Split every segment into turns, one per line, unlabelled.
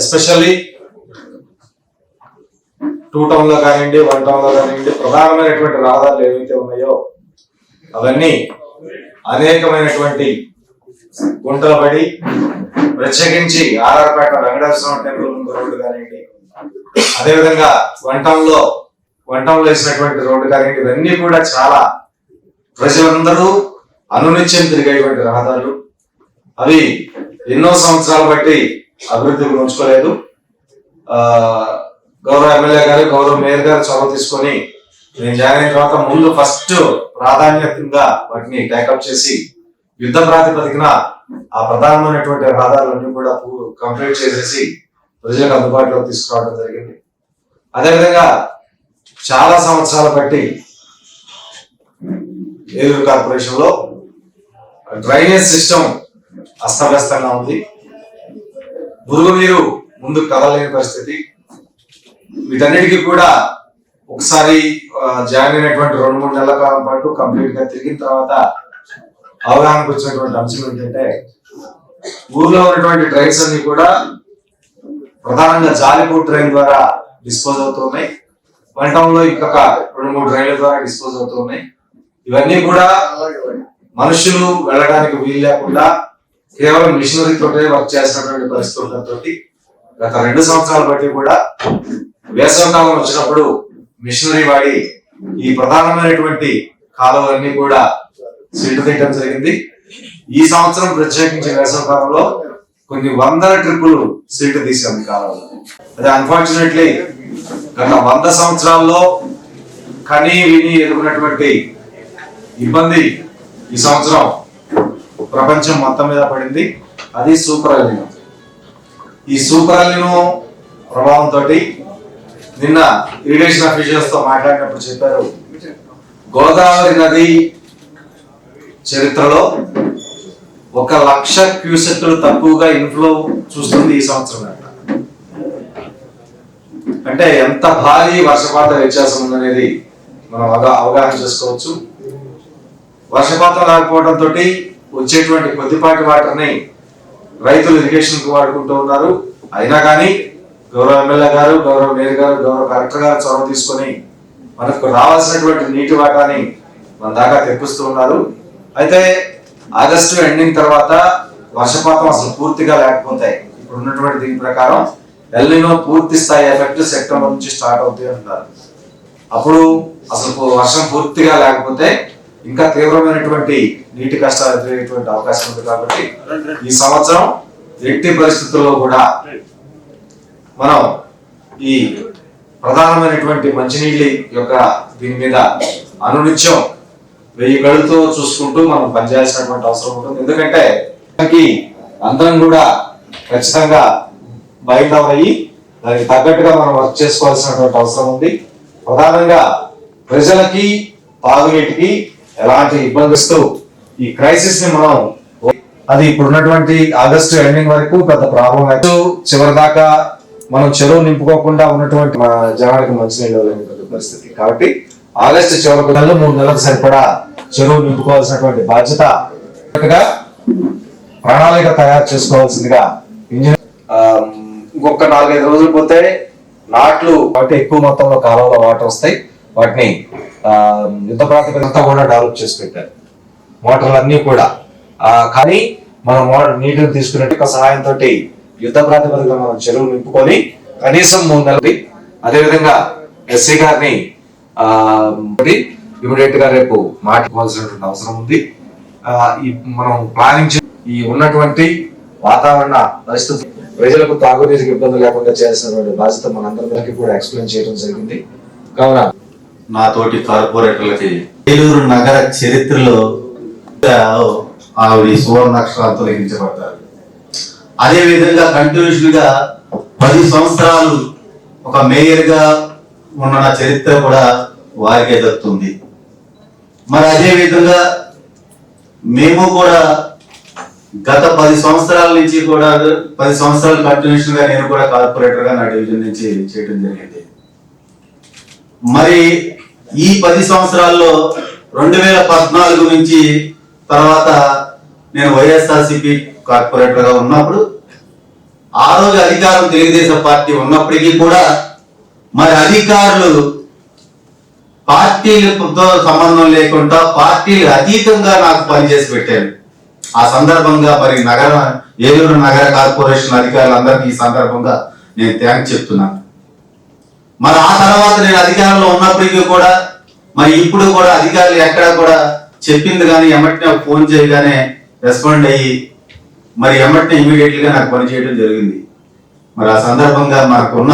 Especially 2 town లో కానివ్వండి 1 town లో కానివ్వండి ప్రధానమైనటువంటి రహదారులు ఏవైతే ఉన్నాయో అవన్నీ అనేకమైనటువంటి గుంటలు పడి ప్రత్యేకించి ఆర్ఆర్పేట వెంకటేశ్వర టెంపుల్ ముందు రోడ్డు కానివ్వండి, అదేవిధంగా 1 టౌన్ లో వేసినటువంటి రోడ్డు కానివ్వండి, ఇవన్నీ కూడా చాలా ప్రజలందరూ అనునిత్యం తిరిగేటువంటి రహదారులు. అవి ఎన్నో సంవత్సరాలు బట్టి అభివృద్ధికి నోచుకోలేదు. గౌరవ ఎమ్మెల్యే గారు, గౌరవ మేయర్ గారు చొరవ తీసుకొని నేను జాయిన్ అయిన తర్వాత ముందు ఫస్ట్ ప్రాధాన్యతంగా వాటిని టేకప్ చేసి యుద్ధ ప్రాతిపదికన ఆ ప్రధానమైనటువంటి రహదారులన్నీ కూడా కంప్లీట్ చేసేసి ప్రజలకు అందుబాటులోకి తీసుకురావడం జరిగింది. అదేవిధంగా చాలా సంవత్సరాలు బట్టి ఏలూరు కార్పొరేషన్ లో డ్రైనేజ్ సిస్టమ్ అస్తవ్యస్తంగా ఉంది. మురుగునీరు ముందుకు కదలలేని పరిస్థితి. వీటన్నిటికీ కూడా ఒకసారి జాయిన్ అయినటువంటి 2-3 నెలల కాలం పాటు కంప్లీట్ గా తిరిగిన తర్వాత అవగాహనకు వచ్చినటువంటి అంశం ఏంటంటే ఊర్లో ఉన్నటువంటి డ్రైన్స్ అన్ని కూడా ప్రధానంగా జాలిపూర్ డ్రైన్ ద్వారా డిస్పోజ్ అవుతున్నాయి. 1 టౌన్ లో ఇంకొక 2-3 డ్రైన్ల ద్వారా డిస్పోజ్ అవుతున్నాయి. ఇవన్నీ కూడా మనుషులు వెళ్ళడానికి వీలు లేకుండా కేవలం మిషనరీ తోటే వర్క్ చేసినటువంటి పరిస్థితులతో గత 2 సంవత్సరాలు బట్టి కూడా వేసవకాలం వచ్చినప్పుడు మిషనరీ వాడి ఈ ప్రధానమైనటువంటి కాలువలన్నీ కూడా సిల్ట్ తీయడం జరిగింది. ఈ సంవత్సరం ప్రత్యేకించి వేసవకాలంలో కొన్ని వందల ట్రిప్పులు సిల్ట్ తీసాం ఈ కాలంలో. అదే అన్ఫార్చునేట్లీ గత 100 సంవత్సరాల్లో కని విని ఎదుర్కొన్నటువంటి ఇబ్బంది ఈ సంవత్సరం ప్రపంచం మొత్తం మీద పడింది. అది సూపర్ ఎల్నినో. ఈ సూపర్ ఎల్నినో ప్రభావంతో నిన్న ఇరిగేషన్ అఫీషియల్స్ తో మాట్లాడినప్పుడు చెప్పారు, గోదావరి నది చరిత్రలో 1,00,000 క్యూసెక్లు తక్కువగా ఇన్ఫ్లో చూస్తుంది ఈ సంవత్సరం. అంటే ఎంత భారీ వర్షపాత వ్యత్యాసం ఉందనేది మనం అవగాహన చేసుకోవచ్చు. వర్షపాతం లేకపోవడంతో వచ్చేటువంటి కొద్దిపాటి వాటర్ని రైతులు ఇరిగేషన్ కు వాడుకుంటూ ఉన్నారు. అయినా కానీ గౌరవ ఎమ్మెల్యే గారు, గౌరవ మేయర్ గారు, గౌరవ కలెక్టర్ గారు చొరవ తీసుకొని మనకు రావాల్సినటువంటి నీటి వాటాని మన దాకా తెప్పిస్తూ ఉన్నారు. అయితే ఆగస్టు ఎండింగ్ తర్వాత వర్షపాతం అసలు పూర్తిగా లేకపోతే ఇప్పుడు ఉన్నటువంటి దీని ప్రకారం ఎల్నినో పూర్తి స్థాయి ఎఫెక్ట్ సెప్టెంబర్ నుంచి స్టార్ట్ అవుతాయి అంటున్నారు. అప్పుడు అసలు వర్షం పూర్తిగా లేకపోతే ఇంకా తీవ్రమైనటువంటి నీటి కష్టాలు ఎదురయ్యేటువంటి అవకాశం ఉంది. కాబట్టి ఈ సంవత్సరం ఎట్టి పరిస్థితుల్లో కూడా మనం ఈ ప్రధానమైనటువంటి మంచినీళ్ళ యొక్క దీని మీద అనునిత్యం 1000 గడులతో చూసుకుంటూ మనం పనిచేయాల్సినటువంటి అవసరం ఉంటుంది. ఎందుకంటే అందరం కూడా ఖచ్చితంగా బయటవయ్యి దానికి తగ్గట్టుగా మనం వర్క్ చేసుకోవాల్సినటువంటి అవసరం ఉంది. ప్రధానంగా ప్రజలకి తాగునీటికి ఎలాంటి ఇబ్బంది ఇస్తూ ఈ క్రైసిస్ ని మనం అది ఇప్పుడున్నటువంటి ఆగస్టు ఎండింగ్ వరకు పెద్ద ప్రాబ్లం అయితే చివరి దాకా మనం చెరువు నింపుకోకుండా ఉన్నటువంటి మన జనానికి మంచినీళ్ళు లేని పరిస్థితి. కాబట్టి ఆగస్టు చివరికి 3 నెలలకు సరిపడా చెరువు నింపుకోవాల్సినటువంటి బాధ్యత ప్రణాళిక తయారు చేసుకోవాల్సిందిగా ఇంకొక 4-5 రోజులు పోతే నాట్లు వాటి ఎక్కువ మొత్తంలో కాలంలో వాటర్ వస్తాయి. వాటిని యుద్ధ ప్రాతిపదికతో కూడా డెవలప్ చేసి పెట్టారు మోటార్లన్నీ కూడా. కానీ మనం నీటిని తీసుకునే సహాయంతో యుద్ధ ప్రాతిపదికలో మనం చెరువు నింపుకొని కనీసం 3 నెలలు. అదేవిధంగా ఎస్సీ గారిని ఇమీడియట్ గా రేపు మాట్లాడుకోవాల్సినటువంటి అవసరం ఉంది. మనం ప్లానింగ్ ఈ ఉన్నటువంటి వాతావరణ పరిస్థితి ప్రజలకు తాగునీటికి ఇబ్బంది లేకుండా చేయాల్సినటువంటి బాధ్యత మనందరికీ కూడా ఎక్స్ప్లెయిన్ చేయడం జరిగింది. కావున
నా తోటి కార్పొరేటర్లకి ఏలూరు నగర చరిత్రలో ఆవిడ సువర్ణాక్షరాలతో లిఖించబడతారు. అదే విధంగా కంటిన్యూషన్ గా 10 సంవత్సరాలు ఒక మేయర్ గా ఉన్న చరిత్ర కూడా వారికే దక్కుతుంది. మరి అదే విధంగా మేము కూడా గత 10 సంవత్సరాల నుంచి కూడా 10 సంవత్సరాలు కంటిన్యూషన్ గా నేను కూడా కార్పొరేటర్ గా నా డివిజన్ నుంచి చేయడం జరిగింది. మరి ఈ 10 సంవత్సరాల్లో 2014 నుంచి తర్వాత నేను వైఎస్ఆర్సీపీ కార్పొరేటర్ గా ఉన్నప్పుడు ఆ రోజు అధికారం తెలుగుదేశం పార్టీ ఉన్నప్పటికీ కూడా మరి అధికారులు పార్టీలతో సంబంధం లేకుండా పార్టీలు అతీతంగా నాకు పనిచేసి పెట్టారు. ఆ సందర్భంగా మరి ఏలూరు నగర కార్పొరేషన్ అధికారులందరికీ ఈ సందర్భంగా నేను థ్యాంక్స్ చెప్తున్నాను. మరి ఆ తర్వాత నేను అధికారంలో ఉన్నప్పటికీ కూడా మరి ఇప్పుడు కూడా అధికారులు ఎక్కడ కూడా చెప్పింది కానీ ఎమ్మటినే ఫోన్ చేయగానే రెస్పాండ్ అయ్యి మరి ఎమ్మటినే ఇమీడియట్ గా నాకు పని చేయడం జరిగింది. మరి ఆ సందర్భంగా మనకున్న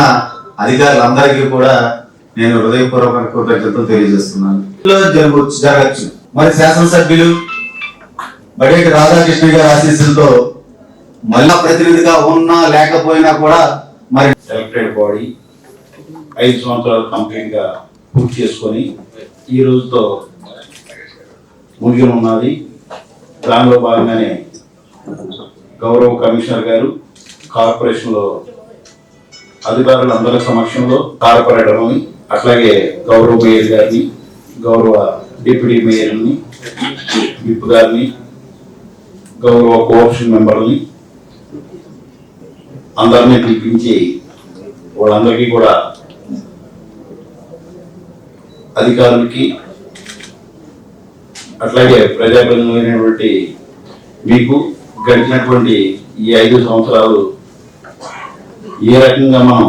అధికారులందరికీ కూడా నేను హృదయపూర్వక కృతజ్ఞతలు తెలియజేస్తున్నాను. జరగచ్చు మరి శాసనసభ్యులు బడేటి రాధాకృష్ణ గారి ఆశీస్సులతో మళ్ళా ప్రతినిధిగా ఉన్నా లేకపోయినా కూడా మరి
ఎలక్టెడ్ బాడీ 5 సంవత్సరాలు కంప్లీట్ గా పూర్తి చేసుకొని ఈ రోజుతో ముగిన ఉన్నది. దానిలో భాగంగానే గౌరవ కమిషనర్ గారు కార్పొరేషన్ లో అధికారులందరి సమక్షంలో కార్పొరేటర్ని, అట్లాగే గౌరవ మేయర్ గారిని, గౌరవ డిప్యూటీ మేయర్ని, విప్ గారిని, గౌరవ కోఆప్షన్ మెంబర్ని అందరినీ పిలిపించి వాళ్ళందరికీ కూడా అధికారులకి అట్లాగే ప్రజాప్రతినిధులైనటువంటి మీకు గడిచినటువంటి ఈ 5 సంవత్సరాలు ఏ రకంగా మనం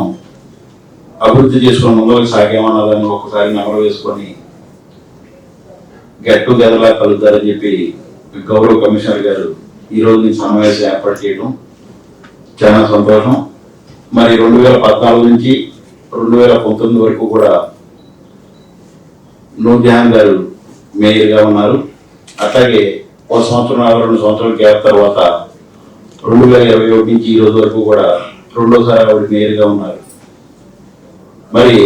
అభివృద్ధి చేసుకుని ముందుకు సాగామన్నదాన్ని ఒకసారి నెమరు వేసుకొని గెట్ టుగెదర్లా కలుద్దారని చెప్పి గౌరవ కమిషనర్ గారు ఈ రోజు ఈ సమావేశం ఏర్పాటు చేయడం చాలా సంతోషం. మరి 2014 నుంచి 2019 వరకు కూడా నూర్జహాన్ గారు మేయర్ గా ఉన్నారు. అట్లాగే 1 సంవత్సరం 2 సంవత్సరాల గ్యాప్ తర్వాత 2021 నుంచి ఈ రోజు వరకు కూడా రెండోసారి ఆవిడ మేయర్ గా ఉన్నారు. మరి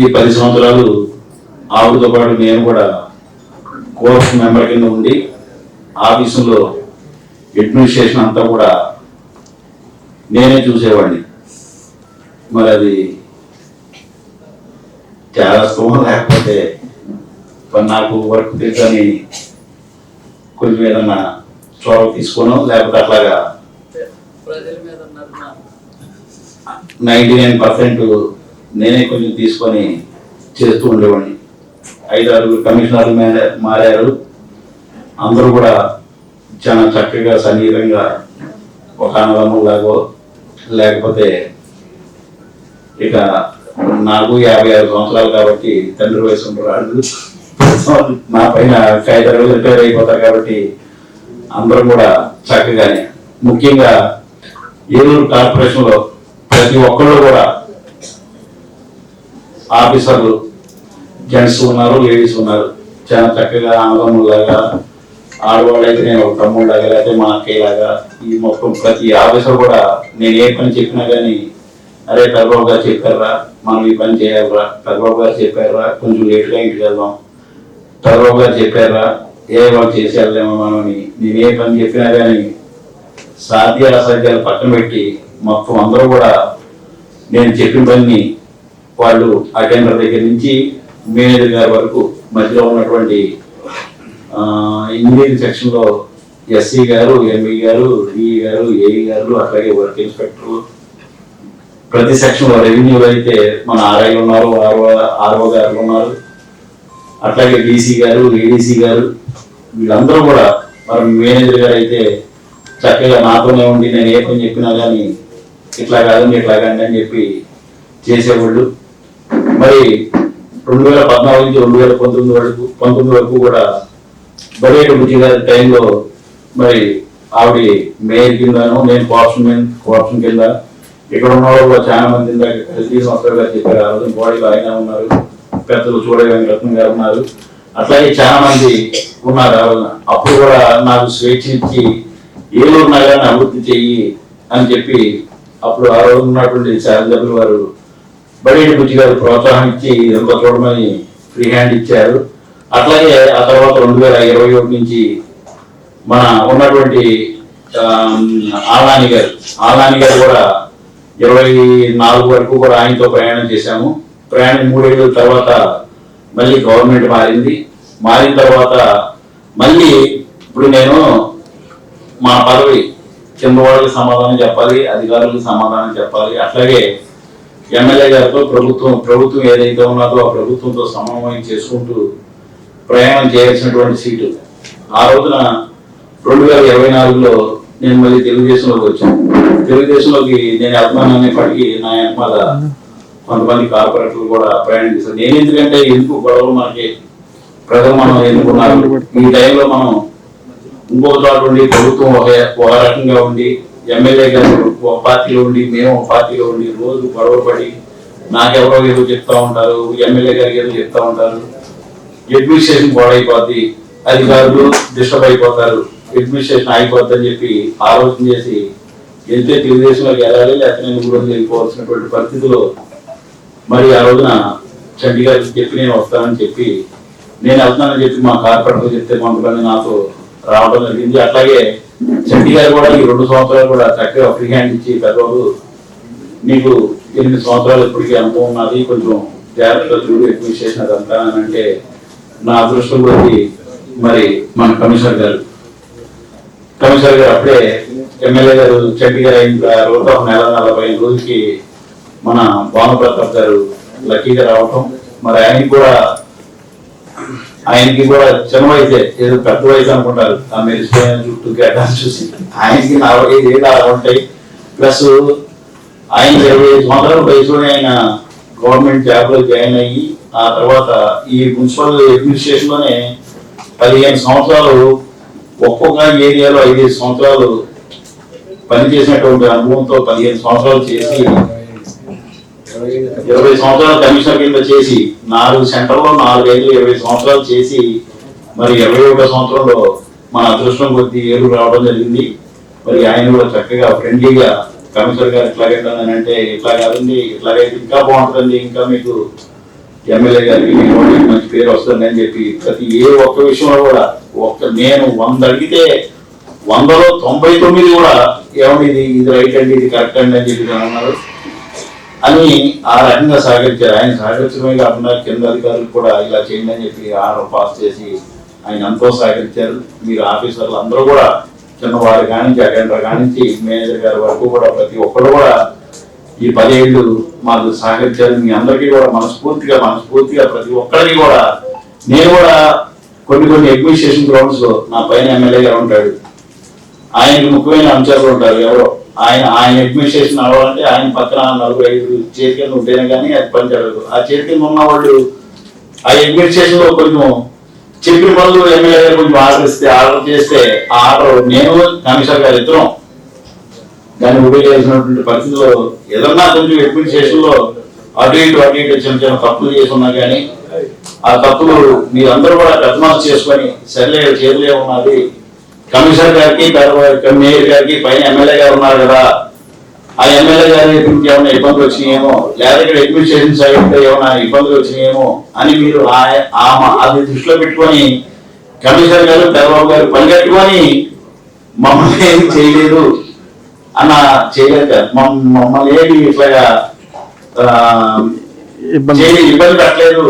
ఈ 10 సంవత్సరాలు ఆవిడతో పాటు నేను కూడా కోర్స్ మెంబర్ కింద ఉండి ఆఫీసులో అడ్మినిస్ట్రేషన్ అంతా కూడా నేనే చూసేవాడిని. మరి అది చాలా స్థూమం లేకపోతే నాకు వర్క్ తెలుసని కొంచెం ఏదన్నా చొరవ తీసుకోను, లేకపోతే అట్లాగా 99% నేనే కొంచెం తీసుకొని చేస్తూ ఉండేవాడిని. 5-6 కమిషనర్లు మారారు. అందరూ కూడా చాలా చక్కగా సన్నిహితంగా ఒక అన్నదమ్ములాగో, లేకపోతే ఇక నాకు 56 సంవత్సరాలు కాబట్టి తండ్రి వయసు రాడు, నా పైన 5 రోజులు రిటైర్ అయిపోతారు కాబట్టి అందరూ కూడా చక్కగానే, ముఖ్యంగా ఏలూరు కార్పొరేషన్ లో ప్రతి ఒక్కళ్ళు కూడా ఆఫీసర్లు జెంట్స్ ఉన్నారు, లేడీస్ ఉన్నారు. చాలా చక్కగా అన్నదమ్ములాగా, ఆడవాళ్ళు అయితే నేను ఒక తమ్ముళ్ళలాగా, లేకపోతే మా అక్కయ్యలాగా, ఈ మొత్తం ప్రతి ఆఫీసర్ కూడా నేను ఏ పని చెప్పినా కానీ అరే పెద్దబాబు గారు చెప్పారా మనం ఈ పని చేయాలరా, పెద్దబాబు గారు చెప్పారా కొంచెం లేట్గా ఇంటికి వెళ్దాం, పెద్దబాబు గారు చెప్పారా వాళ్ళు చేసి వెళ్దామో మనం అని నేను ఏ పని చెప్పినా కానీ సాధ్యాలు అసాధ్యాలు పక్కన పెట్టి మొత్తం అందరూ కూడా నేను చెప్పిన పని వాళ్ళు అటెండర్ దగ్గర నుంచి మేనేజర్ గారి వరకు మధ్యలో ఉన్నటువంటి ఇంజనీరింగ్ సెక్షన్ లో ఎస్సీ గారు, ఎంఈ గారు, డిఈ గారు, ఏఈ గారు, అట్లాగే వర్క్ ఇన్స్పెక్టర్, ప్రతి సెక్షన్ లో రెవెన్యూలో అయితే మన ఆర్ఐ ఉన్నారు, ఆర్ఓ గారు ఉన్నారు, అట్లాగే డీసీ గారు, ఏడీసీ గారు, వీళ్ళందరూ కూడా మరి మేనేజర్ గారు అయితే చక్కగా నాతోనే ఉండి నేను ఏ పని చెప్పినా కానీ ఇట్లా కాదండి ఇట్లా కాదండి అని చెప్పి చేసేవాళ్ళు. మరి 2014 నుంచి 2019 వరకు కూడా బడేటి బుజ్జి గారి టైంలో మరి ఆవిడ మేయర్ కిందను, నేను కోఆప్షన్ కింద, ఇక్కడ ఉన్న వాళ్ళు కూడా చాలా మంది సంవత్సరాలు గారు చెప్పారు. ఆ రోజు బాడీలో ఆయన ఉన్నారు, పెద్దలు చూడే వెంకటరత్నం గారు ఉన్నారు, అట్లాగే చాలా మంది ఉన్నారు. ఆ రోజున అప్పుడు కూడా నాకు స్వేచ్ఛ ఇచ్చి ఏలూరు నగరాన్ని అభివృద్ధి చెయ్యి అని చెప్పి అప్పుడు ఆ రోజు ఉన్నటువంటి శాసనసభ్యులు వారు బడేటి బుజ్జి గారు ప్రోత్సాహం ఇచ్చి ఎంత చూడమని ఫ్రీ హ్యాండ్ ఇచ్చారు. అట్లాగే ఆ తర్వాత 2021 నుంచి మన ఉన్నటువంటి ఆలాని గారు కూడా 24 వరకు కూడా ఆయనతో ప్రయాణం చేశాము. ప్రయాణం 3 ఏళ్ళ తర్వాత మళ్ళీ గవర్నమెంట్ మారిన తర్వాత మళ్ళీ ఇప్పుడు నేను మా పదవి కింద వాళ్ళకి సమాధానం చెప్పాలి, అధికారులకు సమాధానం చెప్పాలి. అట్లాగే ఎమ్మెల్యే గారితో ప్రభుత్వం ఏదైతే ఉన్నదో ఆ ప్రభుత్వంతో సమన్వయం చేసుకుంటూ ప్రయాణం చేయాల్సినటువంటి సీటు. ఆ రోజున 2024లో నేను మళ్ళీ తెలుగుదేశంలోకి వచ్చాను. తెలుగుదేశంలోకి నేను వెళ్తున్నాననేప్పటికీ నా వెనకాల కొంతమంది కార్పొరేటర్లు కూడా ప్రయాణం చేశారు. నేను ఎందుకంటే ఎందుకు గొడవలు, మనకి ప్రజలు మనం ఎన్నుకున్నారు, ఈ టైంలో మనం ఇంకొక చోట ఉండి ప్రభుత్వం ఒక రకంగా ఉండి ఎమ్మెల్యే గారు ఒక పార్టీలో ఉండి మేము ఒక పార్టీలో ఉండి రోజు గొడవ పడి నాకెవరో ఏదో చెప్తా ఉంటారు, ఎమ్మెల్యే గారికి ఏదో చెప్తా ఉంటారు, అడ్మినిస్ట్రేషన్ పాడైపోద్ది, అధికారులు డిస్టర్బ్ అయిపోతారు, అడ్మినిస్ట్రేషన్ అయిపోద్ది అని చెప్పి ఆలోచన చేసి వెళ్తే తెలుగుదేశంలోకి వెళ్ళాలి, లేకపోతే నేను 3 రోజులు వెళ్ళిపోవాల్సినటువంటి పరిస్థితిలో మరి ఆ రోజున చండీ గారికి చెప్పి నేను వస్తానని చెప్పి నేను వెళ్తానని చెప్పి మా కార్పొరేటర్ చెప్తే కొంతమంది నాతో రావడం జరిగింది. అట్లాగే చండీ గారు కూడా ఈ 2 సంవత్సరాలు కూడా చక్కగా ఫ్రీ హ్యాండ్ ఇచ్చి పెద్దవాళ్ళు నీకు 8 సంవత్సరాలు ఇప్పటికీ అనుభవం ఉన్నది, కొంచెం జాగ్రత్తగా చూడు అడ్మినిస్ట్రేషన్ అదంతా అని అంటే నా అదృష్టం కొద్ది మరి మన కమిషనర్ గారు అప్పుడే ఎమ్మెల్యే గారు చండీ గారు అయిన తర్వాత 1 నెల 45 రోజులకి మన భానుప్రతాప్ గారు లక్కీగా రావటం. మరి ఆయనకి కూడా చిన్న వయసే, ఏదో పెద్ద వయసు అనుకుంటారు ఆ మెరిసిపోయిన చుట్టూ గడ్డాలు చూసి. ఆయనకి 45 ఏళ్ళు అలా ఉంటాయి. ప్లస్ ఆయన 25 సంవత్సరాల వయసులోనే ఆయన గవర్నమెంట్ జాబ్ లో జాయిన్ అయ్యి ఆ తర్వాత ఈ మున్సిపల్ అడ్మినిస్ట్రేషన్ లోనే 15 సంవత్సరాలు ఒక్కొక్క ఏరియాలో 5 సంవత్సరాలు పనిచేసినటువంటి అనుభవంతో 15 సంవత్సరాలు చేసి 20 సంవత్సరాలు కమిషనర్ కింద చేసి 4 సెంటర్లో 4 ఏళ్ళు 20 సంవత్సరాలు చేసి మరి 21వ సంవత్సరంలో మన అదృష్టం కొద్ది ఏళ్ళు రావడం జరిగింది. మరి ఆయన కూడా చక్కగా ఫ్రెండ్లీగా కమిషనర్ గారు ఇట్లాగండి అంటే ఇట్లా కాదండి, ఇట్లాగైతే ఇంకా బాగుంటుంది, ఇంకా మీకు ఎమ్మెల్యే గారికి మంచి పేరు వస్తుంది అని చెప్పి ప్రతి ఒక్క విషయంలో కూడా నేను 100 అడిగితే 100లో 99 కూడా ఏమండి ఇది రైట్ అండి, ఇది కరెక్ట్ అండి అని చెప్పి అన్నారు అని ఆ రకంగా సహకరించారు. ఆయన సహకరించడమే కాకుండా కింద అధికారులు కూడా ఇలా చేయండి అని చెప్పి ఆర్డర్ పాస్ చేసి ఆయన ఎంతో సహకరించారు. మీరు ఆఫీసర్లు అందరూ కూడా చిన్నవారి కానించి అటెండర్ కానించి మేనేజర్ గారి వరకు కూడా ప్రతి ఒక్కరు కూడా ఈ 10 ఏళ్ళు మాకు సహకరించారు. మీ అందరికీ కూడా మనస్ఫూర్తిగా ప్రతి ఒక్కరికి కూడా నేను కూడా కొన్ని అడ్మినిస్ట్రేషన్ గ్రౌండ్స్ లో నా పైన ఎమ్మెల్యే గారు ఉంటాడు, ఆయనకి ముఖ్యమైన అంశాలు ఉంటారు. ఎవరో ఆయన అడ్మినిస్ట్రేషన్ అవ్వాలంటే ఆయన పక్కన 4-5 చైర్ కింద ఉంటేనే కానీ అది పని జరగదు. ఆ చైర్ కింద ఉన్న వాళ్ళు ఆ అడ్మినిస్ట్రేషన్ లో కొంచెం చెప్పిన పనులు ఎమ్మెల్యే గారు కొంచెం ఆర్డర్ చేస్తే ఆ ఆర్డర్ నేను కమిషనర్ గారు ఇద్దరం దాన్ని ఉపయోగించినటువంటి పరిస్థితిలో ఏదన్నా కొంచెం అడ్మినిస్ట్రేషన్ లో అటు ఇటు చిన్న తప్పులు చేసి ఉన్నా కానీ ఆ తప్పులు మీరందరూ కూడా పెద్దమాస్ చేసుకొని సర్లే చేతులే ఉన్నది, కమిషనర్ గారికి మేయర్ గారికి పైన ఎమ్మెల్యే గారు ఉన్నారు కదా, ఆ ఎమ్మెల్యే గారి ఏమైనా ఇబ్బందులు వచ్చినాయేమో, లేదా ఇక్కడ అడ్మినిస్ట్రేషన్ సైడ్ ఏమైనా ఇబ్బందులు వచ్చినాయేమో అని మీరు అది దృష్టిలో పెట్టుకొని కమిషనర్ గారు పెద్దబాబు గారు పనిగట్టుకొని మమ్మల్ని ఏమి చేయలేదు అన్న చేయలేక మమ్మల్ని ఏమి ఇట్లాగా ఇబ్బంది పెట్టలేదు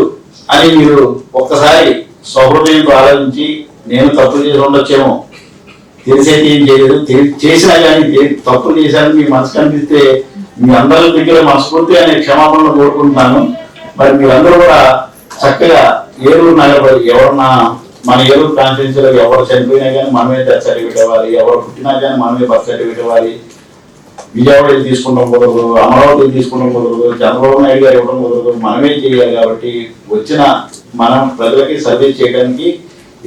అని మీరు ఒక్కసారి సౌహృదయంతో ఆలోచించి నేను తప్పులు చేసి ఉండొచ్చేమో, తెలిసైతే ఏం చేయలేదు, చేసినా కానీ తప్పులు చేశాను మీ మనసు కనిపిస్తే మీ అందరి దగ్గర మనస్ఫూర్తిగా నేను క్షమాపణలు కోరుకుంటున్నాను. మరి మీరందరూ కూడా చక్కగా ఏలూరు నగరపడి ఎవరన్నా మన ఏలూరు కాన్స్టిట్యూన్సీలో ఎవరు చనిపోయినా కానీ మనమే డెత్ సర్టిఫికేట్ ఇవ్వాలి, ఎవరు పుట్టినా కానీ మనమే బర్త్ సర్టిఫికేట్ ఇవ్వాలి, విజయవాడ తీసుకుంటాం కుదరదు, అమరావతి తీసుకుంటాం కుదరదు, చంద్రబాబు నాయుడు గారు ఇవ్వడం కుదరదు, మనమే చేయాలి. కాబట్టి వచ్చిన మనం ప్రజలకి సర్వీస్ చేయడానికి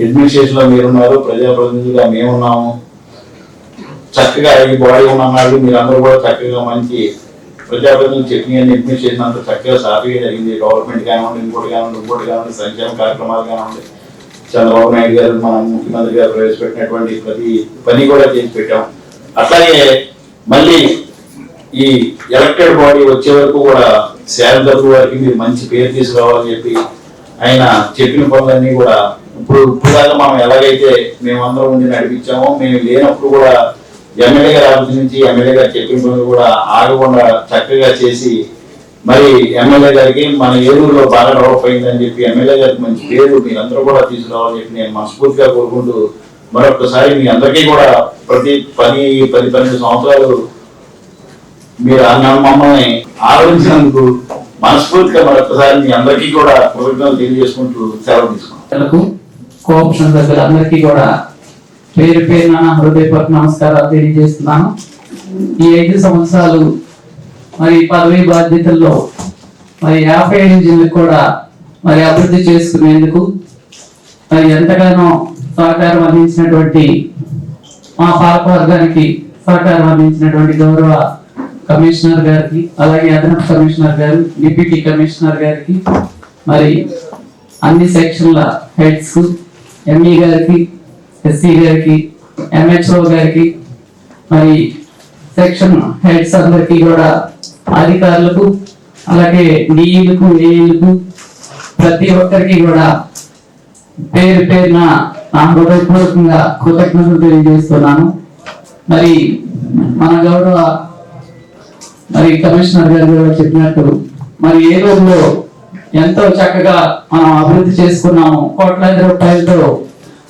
అడ్మినిస్ట్రేషన్ లో మీరున్నారు, ప్రజాప్రతినిధులుగా మేమున్నాము, చక్కగా ఈ బాడీ ఉన్నవాళ్ళు మీరందరూ కూడా చక్కగా మంచి ప్రజాప్రతినిధులు చెప్పిన అడ్మినిస్ట్రేషన్ అంతా చక్కగా సాఫీగా జరిగింది. గవర్నమెంట్ కానివ్వండి, ఇంకోటి కానివ్వండి, సంక్షేమ కార్యక్రమాలు కానివ్వండి, చంద్రబాబు నాయుడు గారు మన ముఖ్యమంత్రి గారు ప్రవేశపెట్టినటువంటి ప్రతి పని కూడా చేసి పెట్టాం. అట్లాగే మళ్ళీ ఈ ఎలక్టెడ్ బాడీ వచ్చే వరకు కూడా శారదపు వారికి మీరు మంచి పేరు తీసుకురావాలని చెప్పి ఆయన చెప్పిన పనులన్నీ కూడా ఇప్పుడు దాకా మనం ఎలాగైతే మేమందరం ఉండి నడిపించామో, మేము లేనప్పుడు కూడా ఎమ్మెల్యే గారి ఆఫీస్ నుంచి ఎమ్మెల్యే గారు చెప్పిన పనులు కూడా ఆగకుండా చక్కగా చేసి మరి ఎమ్మెల్యే గారికి మన ఏలూరులో బాగా డెవలప్ అయిందని చెప్పి ఎమ్మెల్యే గారికి మంచి పేరు మీరందరూ కూడా తీసుకురావాలని చెప్పి నేను మనస్ఫూర్తిగా కోరుకుంటూ మరొకసారి మీ అందరికీ కూడా ప్రతి 10-12 సంవత్సరాలు మీరు మమ్మల్ని ఆదరించినందుకు మనస్ఫూర్తిగా మరొకసారి మీ అందరికీ కూడా కృతజ్ఞతలు తెలియజేసుకుంటూ సెలవు తీసుకున్నాం.
కోఆపరేషన్ సభ్యులందరికీ కూడా పేరు పేరున హృదయపూర్వక నమస్కారాలు తెలియజేస్తున్నాను. ఈ 5 సంవత్సరాలు మరి పదవి బాధ్యతల్లో మరి 57 జిల్లాలకు కూడా మరి అభివృద్ధి చేసుకునేందుకు మరి ఎంతగానో సహకారం అందించినటువంటి మా పాలకవర్గానికి సహకారం అందించినటువంటి గౌరవ కమిషనర్ గారికి, అలాగే అదనపు కమిషనర్ గారు, డిప్యూటీ కమిషనర్ గారికి, మరి అన్ని సెక్షన్ల హెడ్స్, ఎంఈ గారికి, ఎస్సీ గారికి, ఎంహెచ్ఓ గారికి, మరి సెక్షన్ హెడ్స్ అందరికీ కూడా, అధికారులకు, అలాగే డిఈలకు, ఏఈలకు, ప్రతి ఒక్కరికి కూడా పేరు పేరున నా హృదయపూర్వకంగా కృతజ్ఞతలు తెలియజేస్తున్నాను. మరి మన గౌరవ కమిషనర్ గారు కూడా చెప్పినట్టు మరి ఏలూరులో ఎంతో చక్కగా మనం అభివృద్ధి చేసుకున్నాము. కోట్లాది రూపాయలతో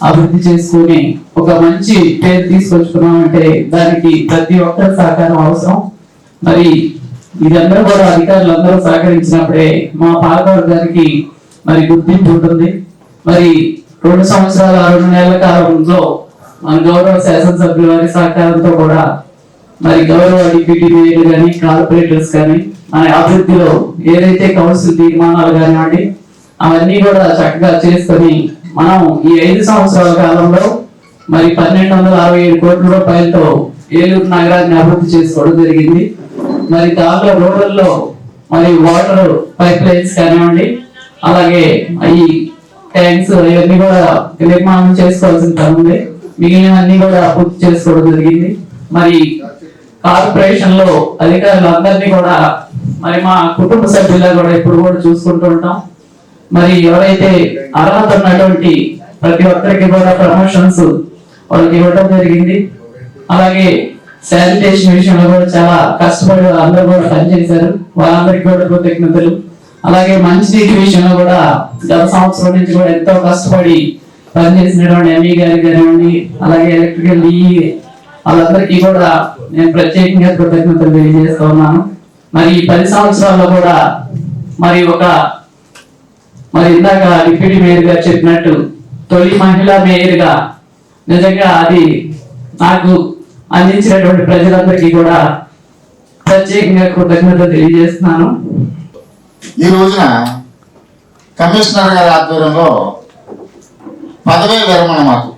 అభివృద్ధి చేసుకుని ఒక మంచి పేరు తీసుకొచ్చుకున్నామంటే దానికి ప్రతి ఒక్కరి సహకారం అవసరం. మరి ఇదందరూ కూడా అధికారులందరూ సహకరించినప్పుడే మా పాలకవర్గానికి మరి గుర్తింపు ఉంటుంది. మరి 2 సంవత్సరాల 2 నెలల కాలంలో మన గౌరవ శాసనసభ్యుల వారి సహకారంతో కూడా మరి గౌరవ డిప్యూటీ మేయర్ కానీ, కార్పొరేటర్స్ కానీ మన అభివృద్ధిలో ఏదైతే కౌన్సిల్ తీర్మానాలు కానివ్వండి అవన్నీ కూడా చక్కగా చేసుకొని మనం ఈ 5 సంవత్సరాల కాలంలో మరి 1267 కోట్ల రూపాయలతో ఏలూరు నగరాన్ని అభివృద్ధి చేసుకోవడం జరిగింది. మరి దాంట్లో రూరల్లో మరి వాటర్ పైప్ లైన్స్ కానివ్వండి, అలాగే ఈ ట్యాంక్స్ ఇవన్నీ కూడా నిర్మాణం చేసుకోవాల్సిన పని ఉంది. మిగిలినవన్నీ కూడా పూర్తి చేసుకోవడం జరిగింది. మరి కార్పొరేషన్ లో అధికారులందరినీ కూడా మరి మా కుటుంబ సభ్యులా కూడా ఎప్పుడు కూడా చూసుకుంటూ ఉంటాం. మరి ఎవరైతే అర్హత ఉన్నటువంటి ప్రతి ఒక్కరికి కూడా ప్రమోషన్స్ వాళ్ళకి ఇవ్వడం జరిగింది. అలాగే శానిటేషన్ విషయంలో కూడా చాలా కష్టపడి అందరూ కూడా పనిచేశారు. వాళ్ళందరికీ కూడా కృతజ్ఞతలు. అలాగే మంచినీటి విషయంలో కూడా గత సంవత్సరం నుంచి కూడా ఎంతో కష్టపడి పనిచేసినటువంటి ఎంఈ గారికి కానివ్వండి, అలాగే ఎలక్ట్రికల్ డిఈ వాళ్ళందరికీ కూడా నేను ప్రత్యేకంగా కృతజ్ఞతలు తెలియజేస్తూ ఉన్నాను. మరి ఈ 10 సంవత్సరాల్లో కూడా మరి ఇందాక డిప్యూటీ మేయర్ గారు చెప్పినట్టు తొలి మహిళా మేయర్ గా నిజంగా అది నాకు అందించినటువంటి ప్రజలందరికీ కూడా ప్రత్యేకంగా కృతజ్ఞతలు తెలియజేస్తున్నాను.
ఈ రోజున కమిషనర్ గారి ఆధ్వర్యంలో పదవీ విరమణ మాకు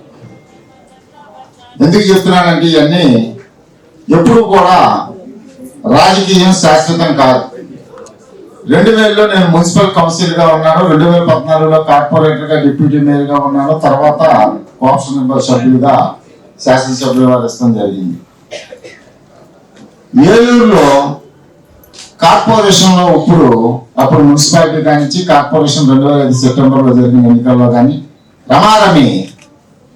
ఎందుకు చెప్తున్నానంటే ఇవన్నీ ఎప్పుడు కూడా రాజకీయం శాశ్వతం కాదు. 2000లో నేను మున్సిపల్ కౌన్సిల్ గా ఉన్నాను, 2014లో కార్పొరేటర్ గా డిప్యూటీ మేయర్ గా ఉన్నాను, తర్వాత కోఆప్షన్ మెంబర్ సభ్యులుగా శాసనసభ్యులు ఇష్టం జరిగింది. ఏలూరులో కార్పొరేషన్ లో అప్పుడు మున్సిపాలిటీ కానించి కార్పొరేషన్ 2005 సెప్టెంబర్ లో జరిగిన ఎన్నికల్లో కానీ రమారమి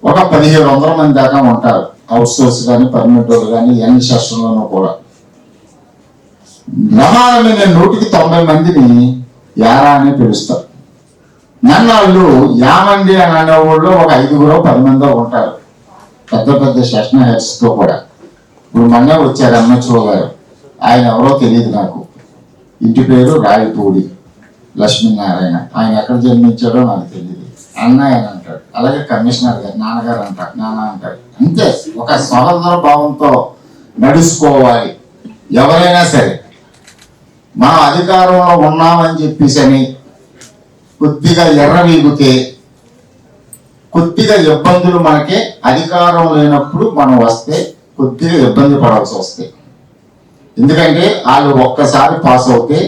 ఒక 1700 మంది దాకా ఉంటారు. అవుట్ సోర్స్ కానీ, పర్మనెంట్ వాళ్ళు కానీ, అన్ని సెక్షన్లోనూ కూడా రమారమి నేను 190 మందిని యారా అని పిలుస్తారు. నన్ను వాళ్ళు యామండి అని అనేవాళ్ళు ఒక 5-10 మందో ఉంటారు, పెద్ద పెద్ద సెషన్ హెడ్స్ తో కూడా. ఇప్పుడు మొన్న వచ్చారు ఎంహెచ్ఓ గారు, ఆయన ఎవరో తెలియదు నాకు. ఇంటి పేరు రాయపూడి లక్ష్మీనారాయణ. ఆయన ఎక్కడ జన్మించాడో నాకు తెలియదు. అన్నయ్య అని అంటాడు. అలాగే కమిషనర్ గారు నాన్నగారు అంటాడు, నాన్న అంటాడు. అంతే, ఒక సహోదర భావంతో నడుచుకోవాలి. ఎవరైనా సరే మనం అధికారంలో ఉన్నామని చెప్పేసి కొద్దిగా ఎర్రవీగితే కొద్దిగా ఇబ్బందులు మనకి అధికారం లేనప్పుడు మనం వస్తే కొద్దిగా ఇబ్బంది పడాల్సి వస్తాయి. ఎందుకంటే వాళ్ళు ఒక్కసారి పాస్ అవుతే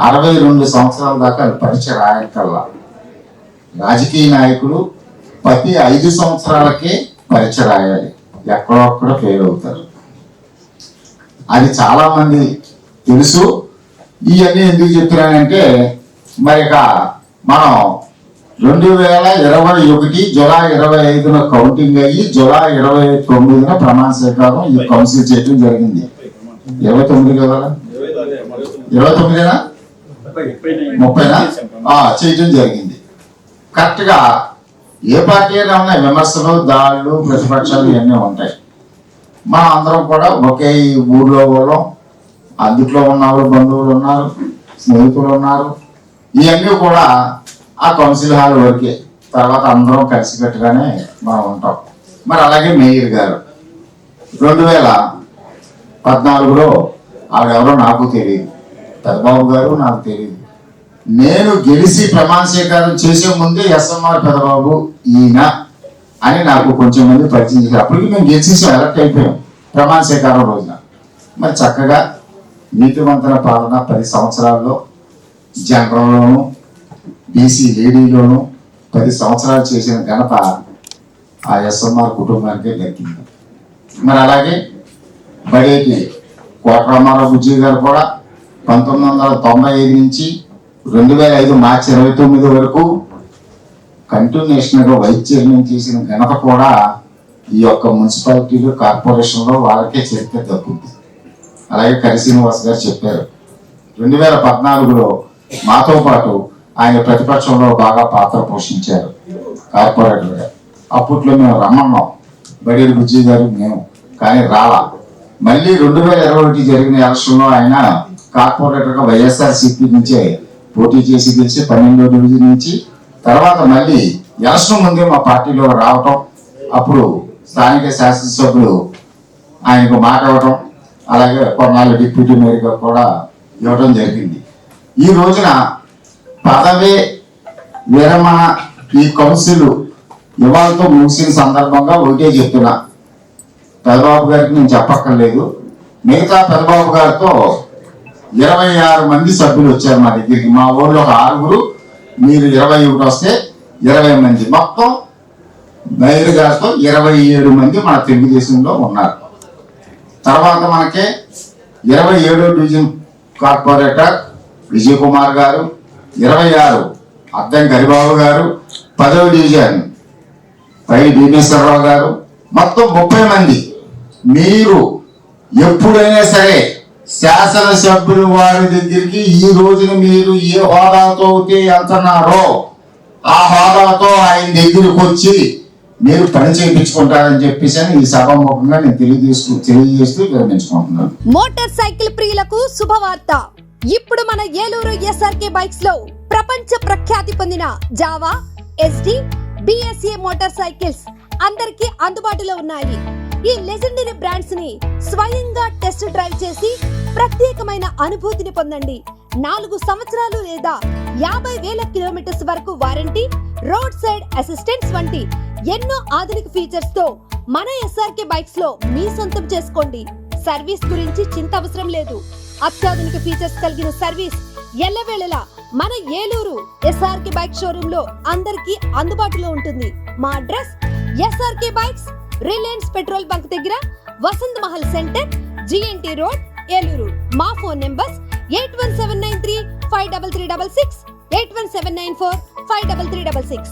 62 సంవత్సరాల దాకా పరీక్ష రాయకల్లా. రాజకీయ నాయకులు ప్రతి 5 సంవత్సరాలకే పరీక్ష రాయాలి, ఎక్కడొక్కడ ఫెయిల్ అవుతారు. అది చాలా మంది తెలుసు. ఇవన్నీ ఎందుకు చెప్తున్నానంటే మరి మనం 2021 జూలై 25న కౌంటింగ్ అయ్యి జూలై 29న ప్రమాణ స్వీకారం ఈ కౌన్సిల్ చేయడం జరిగింది. 29 కదా, 29నా 30నా చేయడం జరిగింది. కరెక్ట్ గా ఏ పార్టీ అయినా ఉన్నాయి, విమర్శలు, దాడులు, ప్రతిపక్షాలు ఇవన్నీ ఉంటాయి. మనం అందరం కూడా ఒకే ఈ ఊర్లో వాళ్ళం, అందుట్లో ఉన్నారు, బంధువులు ఉన్నారు, స్నేహితులు ఉన్నారు. ఇవన్నీ కూడా ఆ కౌన్సిల్ హాల్ వరకే, తర్వాత అందరం కలిసికట్టుగానే మనం ఉంటాం. మరి అలాగే మేయర్ గారు 2014లో ఆవిడెవరో నాకు తెలియదు, పెద్దబాబు గారు నాకు తెలియదు. నేను గెలిచి ప్రమాణ స్వీకారం చేసే ముందే ఎస్ఎంఆర్ పెద్దబాబు ఈయన అని నాకు కొంచెం మంది పరిచయం చేశారు. అప్పటికి మేము గెలిచేసాం, ఎలక్ట్ అయిపోయాం ప్రమాణ స్వీకారం రోజున. మరి చక్కగా నీతివంతన పాలన 10 సంవత్సరాల్లో జనరల్లోను బీసీ లేడీలోను 10 సంవత్సరాలు చేసిన ఘనత ఆ ఎస్ఎంఆర్ కుటుంబానికే దక్కింది. మరి అలాగే బడేటి కోటరామారావు బుజ్జి గారు కూడా 1995 నుంచి 2005 మార్చి 29 వరకు కంటిన్యూషన్గా వైస్ చైర్మన్ చేసిన ఘనత కూడా ఈ యొక్క మున్సిపాలిటీలు, కార్పొరేషన్లో వాళ్ళకే చరిత్ర దక్కుతుంది. అలాగే కరి శ్రీనివాస్ గారు చెప్పారు 2014లో మాతో పాటు ఆయన ప్రతిపక్షంలో బాగా పాత్ర పోషించారు కార్పొరేటర్గా. అప్పట్లో మేము రమ్మన్నాం, బడేటి బుజ్జి గారు మేము, కానీ రాలా. మళ్ళీ 2021 జరిగిన ఎలక్షన్లో ఆయన కార్పొరేటర్గా వైఎస్ఆర్సీపీ నుంచే పోటీ చేసి గెలిచి 12వ డివిజన్ నుంచి, తర్వాత మళ్ళీ ఎలక్షన్ ముందే మా పార్టీలో రావటం, అప్పుడు స్థానిక శాసనసభ్యులు ఆయనకు మాట ఇవ్వటం, అలాగే కొన్నాళ్ళు డిప్యూటీ మేయర్గా కూడా ఇవ్వడం జరిగింది. ఈ రోజున పదవే విరమణ ఈ కౌన్సిల్ ఇవాళతో ముగిసిన సందర్భంగా ఒకటే చెప్తున్నా, పెద్దబాబు గారికి నేను చెప్పక్కర్లేదు, మిగతా పెద్దబాబు గారితో 26 మంది సభ్యులు వచ్చారు మా దగ్గరికి. మా ఊళ్ళో ఒక 6, మీరు 21 వస్తే 20 మంది, మొత్తం మేయర్ గారితో 27 మంది మన తెలుగుదేశంలో ఉన్నారు. తర్వాత మనకి 27వ డివిజన్ కార్పొరేటర్ విజయ్ కుమార్ గారు, 26 అద్దెం హరిబాబు గారు, 10వ డివిజన్ పై భీమేశ్వరరావు గారు, మొత్తం 30 మంది. మీరు ఎప్పుడైనా సరే శాసనసభ్యులు వారి దగ్గరికి ఈ రోజున మీరు ఏ హోదాతో వెళ్తున్నారో ఆ హోదాతో ఆయన దగ్గరికి వచ్చి మీరు పని చేయించుకుంటారని చెప్పేసి ఈ సభాముఖంగా నేను తెలియజేస్తూ విరమించుకుంటున్నాను.
మోటార్ సైకిల్ ప్రియులకు శుభవార్త. ఇప్పుడు మన ఏలూరు ఎస్ఆర్కే బైక్స్ లో ప్రపంచ ప్రఖ్యాతి పొందిన Java, SD, BSA motor cycles అందరికీ అందుబాటులో ఉన్నాయి. ఈ లెజెండరీ బ్రాండ్స్ ని స్వయంగా టెస్ట్ డ్రైవ్ చేసి ప్రత్యేకమైన అనుభూతిని పొందండి. 4 సంవత్సరాలు లేదా 50,000 కిలోమీటర్స్ వరకు వారంటీ, రోడ్ సైడ్ అసిస్టెంట్స్ వంటి ఎన్నో ఆధునిక ఫీచర్స్ తో మన ఎస్ఆర్కే బైక్స్ లో మీ సొంతం చేసుకోండి. సర్వీస్ గురించి చింత అవసరం లేదు. అత్యాధునిక ఫీచర్స్ కలిగిన సర్వీస్ ఎల్లవేళలా మన ఏలూరు ఎస్ఆర్కే బైక్ షోరూమ్ లో అందరికీ అందుబాటులో ఉంటుంది. మా address SRK bikes, Reliance petrol bunk దగ్గర, Vasant Mahal centre, GNT road, Eluru. మా ఫోన్ నెంబర్స్ 8179353366, 8179453366.